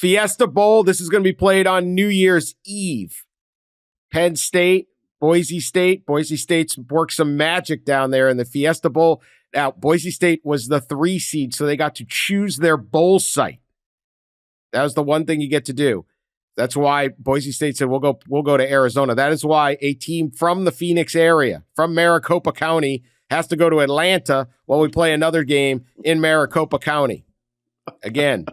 Fiesta Bowl. This is going to be played on New Year's Eve. Penn State, Boise State. Boise State's worked some magic down there in the Fiesta Bowl. Now, Boise State was the 3 seed, so they got to choose their bowl site. That was the one thing you get to do. That's why Boise State said, we'll go to Arizona. That is why a team from the Phoenix area, from Maricopa County, has to go to Atlanta while we play another game in Maricopa County. Again,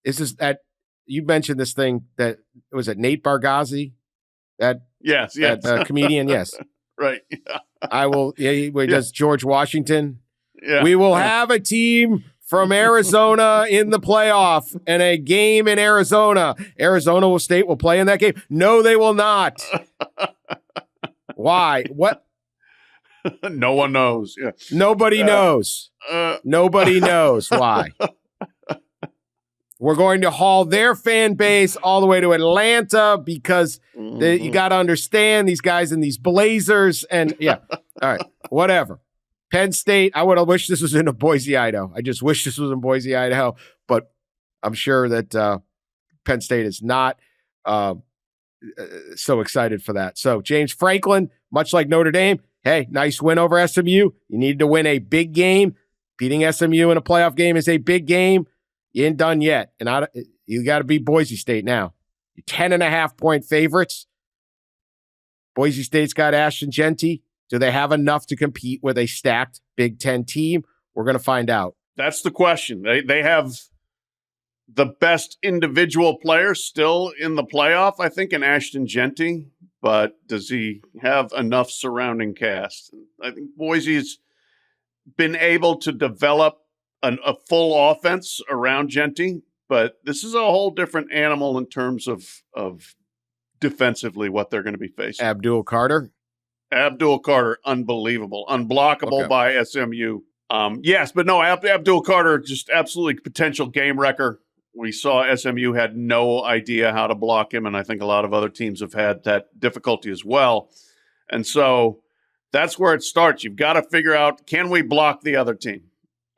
this is that you mentioned this thing that was it Nate Bargatze? Yes. That comedian, yes. Right. Yeah. I will. Yeah, he does George Washington. Yeah. We will have a team from Arizona in the playoff and a game in Arizona. Arizona State will play in that game. No, they will not. Why? What? No one knows. Yeah. Nobody knows. Nobody knows why. We're going to haul their fan base all the way to Atlanta because you got to understand these guys in these Blazers. And yeah, all right, whatever. Penn State, I would have wished this was in Boise, Idaho. I just wish this was in Boise, Idaho. But I'm sure that Penn State is not so excited for that. So James Franklin, much like Notre Dame, hey, nice win over SMU. You needed to win a big game. Beating SMU in a playoff game is a big game. You ain't done yet. And you got to beat Boise State now. You're 10.5-point favorites. Boise State's got Ashton Jeanty. Do they have enough to compete with a stacked Big Ten team? We're going to find out. That's the question. They have the best individual player still in the playoff, I think, in Ashton Jeanty. But does he have enough surrounding cast? I think Boise's been able to develop a full offense around Jeanty, but this is a whole different animal in terms of defensively what they're going to be facing. Abdul Carter, unbelievable, unblockable by SMU. Yes, but no, Abdul Carter, just absolutely potential game wrecker. We saw SMU had no idea how to block him, and I think a lot of other teams have had that difficulty as well. And so that's where it starts. You've got to figure out, can we block the other team?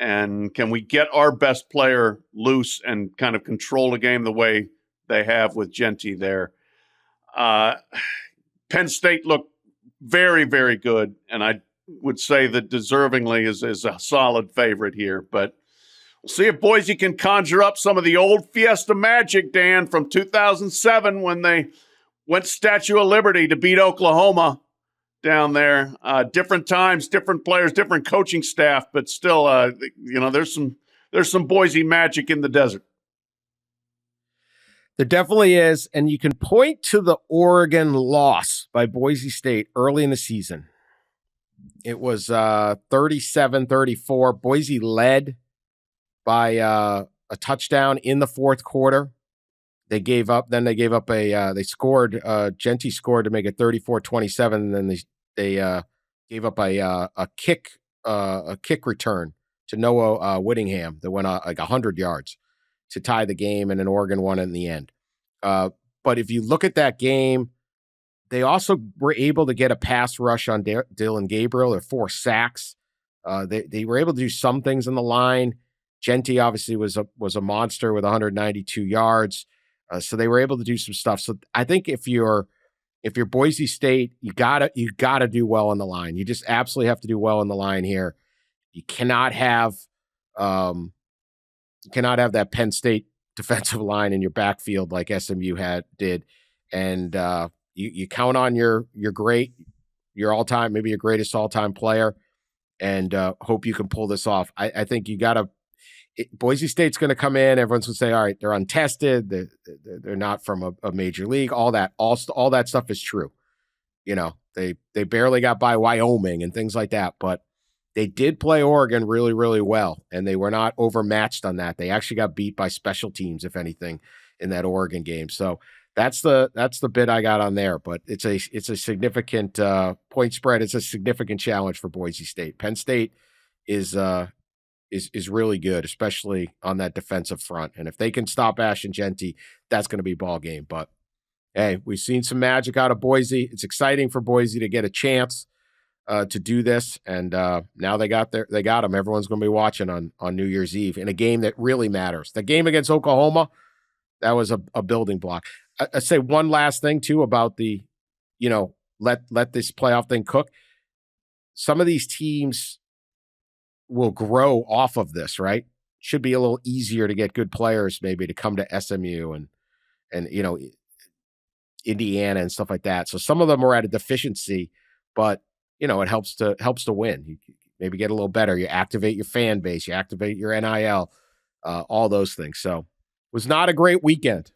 And can we get our best player loose and kind of control the game the way they have with Jeanty there? Penn State looked very, very good, and I would say that deservingly is a solid favorite here. But we'll see if Boise can conjure up some of the old Fiesta magic, Dan, from 2007 when they went Statue of Liberty to beat Oklahoma down there. Different times, different players, different coaching staff, but still, there's some Boise magic in the desert. There definitely is, and you can point to the Oregon loss by Boise State early in the season. It was 37-34. Boise led by a touchdown in the fourth quarter. They gave up. Then they gave up they scored. Jeanty scored to make it 34-27. And then they gave up a kick return to Noah Whittingham that went like 100 yards to tie the game, and then Oregon won in the end. But if you look at that game, they also were able to get a pass rush on Dylan Gabriel. Or 4 sacks. They were able to do some things in the line. Jeanty obviously was a monster with 192 yards. So they were able to do some stuff. So I think if you're Boise State, you gotta do well on the line. You just absolutely have to do well on the line here. You cannot have that Penn State defensive line in your backfield like SMU did, and you count on your all-time, maybe your greatest all-time player, and hope you can pull this off. I think you gotta. Boise State's going to come in. Everyone's going to say, all right, they're untested. They're not from a major league. All that stuff is true. You know, they barely got by Wyoming and things like that, but they did play Oregon really, really well, and they were not overmatched on that. They actually got beat by special teams, if anything, in that Oregon game. So that's the bit I got on there, but it's a significant point spread. It's a significant challenge for Boise State. Penn State is really good, especially on that defensive front. And if they can stop Ashton Jeanty, that's going to be ball game. But hey, we've seen some magic out of Boise. It's exciting for Boise to get a chance to do this, and now they got them. Everyone's going to be watching on New Year's Eve in a game that really matters. The game against Oklahoma, that was a building block. I say one last thing too about the, let this playoff thing cook. Some of these teams will grow off of this, right? Should be a little easier to get good players maybe to come to SMU and Indiana and stuff like that. So some of them are at a deficiency, but it helps to win. You maybe get a little better. You activate your fan base, you activate your NIL, all those things. So it was not a great weekend.